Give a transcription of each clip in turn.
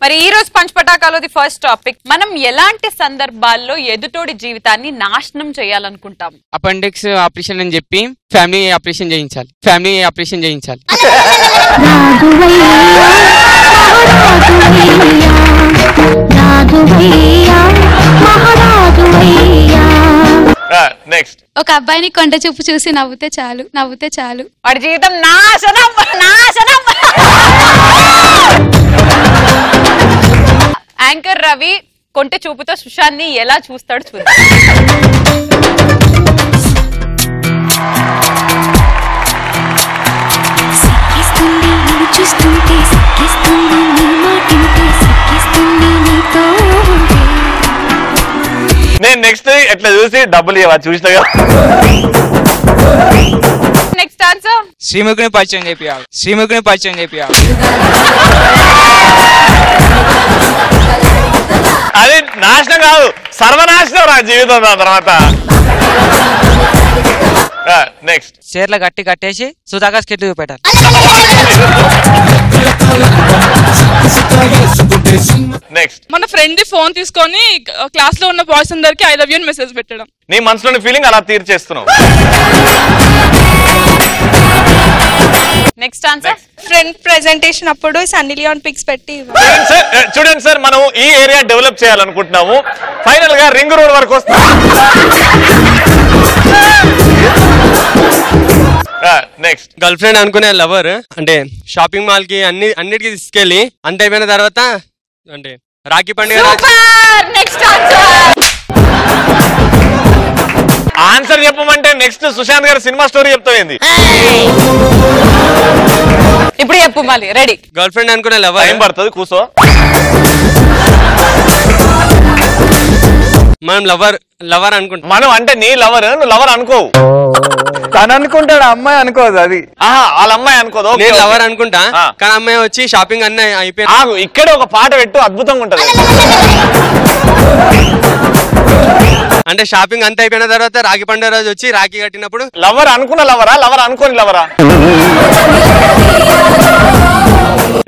మరి ఈ రోజు పంచపటాకాలోది ఫస్ట్ టాపిక్, మనం ఎలాంటి సందర్భాల్లో ఎదుటోడి జీవితాన్ని నాశనం చేయాలనుకుంటాం? అపెండిక్స్ ఆపరేషన్ అని చెప్పి ఫ్యామిలీ ఆపరేషన్ చేయించాలి. నెక్స్ట్, ఒక అబ్బాయిని కొండ చూపు చూసి నవ్వుతే చాలు వాడి జీవితం నాశనం. యాంకర్ రవి కొంటె చూపుతో సుశాంత్ని ఎలా చూస్తాడు చూద్దాం. నేను నెక్స్ట్ ఎట్లా చూసి డబ్బులు ఇవ్వ చూసినా నెక్స్ట్ ఆన్సర్, శ్రీముఖిని పరిచయం చేపియాలి. అది నాశనం కాదు, సర్వనాశనం నా జీవితం. దాని తర్వాత నెక్స్ట్, చీరలు కట్టేసి సుధాకర్ స్కెట్లు చూపెట్టాలి. నెక్స్ట్, మన ఫ్రెండ్ ఫోన్ తీసుకొని క్లాస్ లో ఉన్న బాయ్స్ అందరికి ఐ లవ్ యూ అని మెసేజ్ పెట్టడం. నీ మనసులోని ఫీలింగ్ అలా తీర్చేస్తున్నావు. నెక్స్ట్ ఆన్సర్, ఫ్రెండ్ ప్రెజెంటేషన్ అప్పుడు సన్నీ లియోన్ పిక్స్ పెట్టి. చూడండి సార్, మనం ఈ ఏరియా డెవలప్ చేయాలనుకుంటున్నాము. ఫైనల్ గా రింగ్ రోడ్ వరకు వస్తాం. నెక్స్ట్, గర్ల్ ఫ్రెండ్ అనుకునే లవర్ అంటే షాపింగ్ మాల్ కి అన్నిటికీ తీసుకెళ్లి అంత అయిపోయిన తర్వాత అంటే రాఖీ పండుగ. నెక్స్ట్ ఆన్సర్, ఆన్సర్ చెప్పమంటే నెక్స్ట్ సుశాంత్ గారి సినిమా స్టోరీ చెప్తాయింది. ఇప్పుడు చెప్పు మళ్ళీ. రెడీ, గర్ల్ ఫ్రెండ్ అనుకునే లవర్ ఏం పడుతుంది కూర్చో. మనం లవర్ అనుకుంటాం. మనం అంటే నీ లవర్, నువ్వు లవర్ అనుకోవు. తను అనుకుంటాడు, అమ్మాయి అనుకోదు. అది వాళ్ళ అమ్మాయి అనుకోదు. నేను లవర్ అనుకుంటా, కానీ అమ్మాయి వచ్చి షాపింగ్ అన్నీ అయిపోయింది. ఇక్కడ ఒక పాట పెట్టు, అద్భుతంగా ఉంటది. అంటే షాపింగ్ అంతా అయిపోయిన తర్వాత రాఖీ పండుగ రోజు వచ్చి రాఖీ కట్టినప్పుడు లవర్ అనుకున్న లవరా, లవర్ అనుకోని లవరా?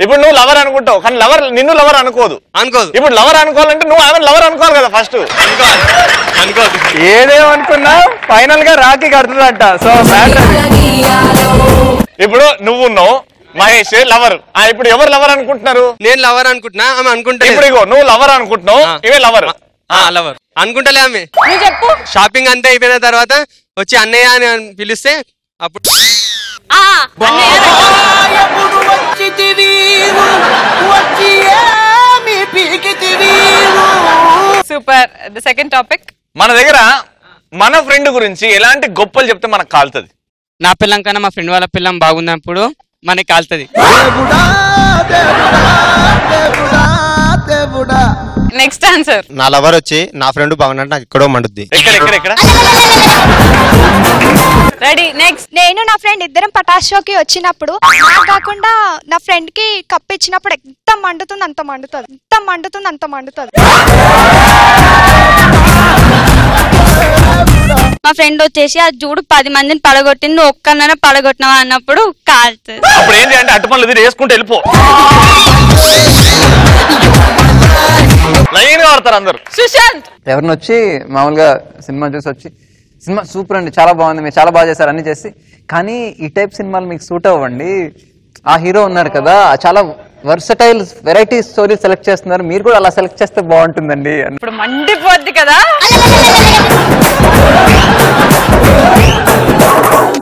ఇప్పుడు నువ్వు లవర్ అనుకుంటావు, కానీ లవర్ నిన్ను లవర్ అనుకోదు. ఇప్పుడు లవర్ అనుకోవాలంటే నువ్వు ఆమె లవర్ అనుకోవాలి కదా ఫస్ట్. అనుకోదు. ఏదేమనుకున్నా ఫైనల్ గా రాఖీ కడుతుందంట. సో ఇప్పుడు నువ్వు ఉన్నావు, మహేష్ లవర్. ఇప్పుడు ఎవరు లవర్ అనుకుంటున్నారు? నేను లవర్ అనుకుంటున్నా, ఆమె అనుకుంటా. ఇప్పుడు ఇగో నువ్వు లవర్ అనుకుంటున్నావు, ఇవే లవర్. లవర్ అనుకుంటలే ఆమె. చెప్పు. షాపింగ్ అంతా అయిపోయిన తర్వాత వచ్చి అన్నయ్య అని పిలిస్తే అప్పుడు సూపర్. ద సెకండ్ టాపిక్, మన దగ్గర మన ఫ్రెండ్ గురించి ఎలాంటి గొప్పలు చెప్తే మనకు కాలుతుంది? నా పిల్లం కన్నా మా ఫ్రెండ్ వాళ్ళ పిల్లం బాగున్నప్పుడు మనకి కాలుతుంది. నెక్స్ట్ ఆన్సర్, నా లవర్ వచ్చి నా ఫ్రెండ్ బాగున్నట్టు నాకు ఎక్కడో మండుద్ది. Ready, next. నేను నా ఫ్రెండ్ ఇద్దరం పటాస్ షోకి వచ్చినప్పుడు నాకు కాకుండా నా ఫ్రెండ్ కి కప్ ఇచ్చినప్పుడు ఎంత మండుతుంది అంత మండుతుంది. మా ఫ్రెండ్ వచ్చేసి అది చూడు 10 మందిని పడగొట్టింది, ఒక్కనైనా పడగొట్టినావా అన్నప్పుడు కాలుతుంది. అప్పుడు ఏంటి అంటే అట్టుపనులు ఇది వేసుకుంటూ వెళ్ళిపో. లైన్ గా పడతారు అందరు. సుశాంత్, ఎవరిని వచ్చి మామూలుగా సినిమా చూసి వచ్చి సినిమా సూపర్ అండి, చాలా బాగుంది, మీరు చాలా బాగా చేశారు అన్ని చేసి, కానీ ఈ టైప్ సినిమాలు మీకు సూట్ అవ్వండి, ఆ హీరో ఉన్నారు కదా చాలా వర్సటైల్ వెరైటీ స్టోరీ సెలెక్ట్ చేస్తున్నారు, మీరు కూడా అలా సెలెక్ట్ చేస్తే బాగుంటుందండి. ఇప్పుడు మండిపోద్ది కదా.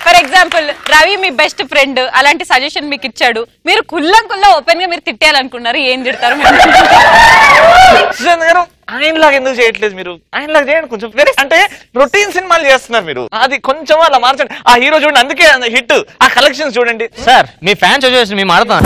For example Ravi me best friend అలాంటి సజెషన్ మీకు ఇచ్చాడు, మీరు కుల్లం ఓపెన్ గా మీరు తిట్టాలనుకున్నారు, ఏం తిడతారు? ఆయనలాగా ఎందుకు చేయట్లేదు మీరు? ఆయనలాగా చేయండి కొంచెం. అంటే రొటీన్ సినిమాలు చేస్తున్నారు మీరు, అది కొంచెం అలా మార్చండి. ఆ హీరో చూడండి, అందుకే హిట్. ఆ కలెక్షన్స్ చూడండి సార్. మీ ఫ్యాన్స్ వచ్చేసి మేము ఆడతాం.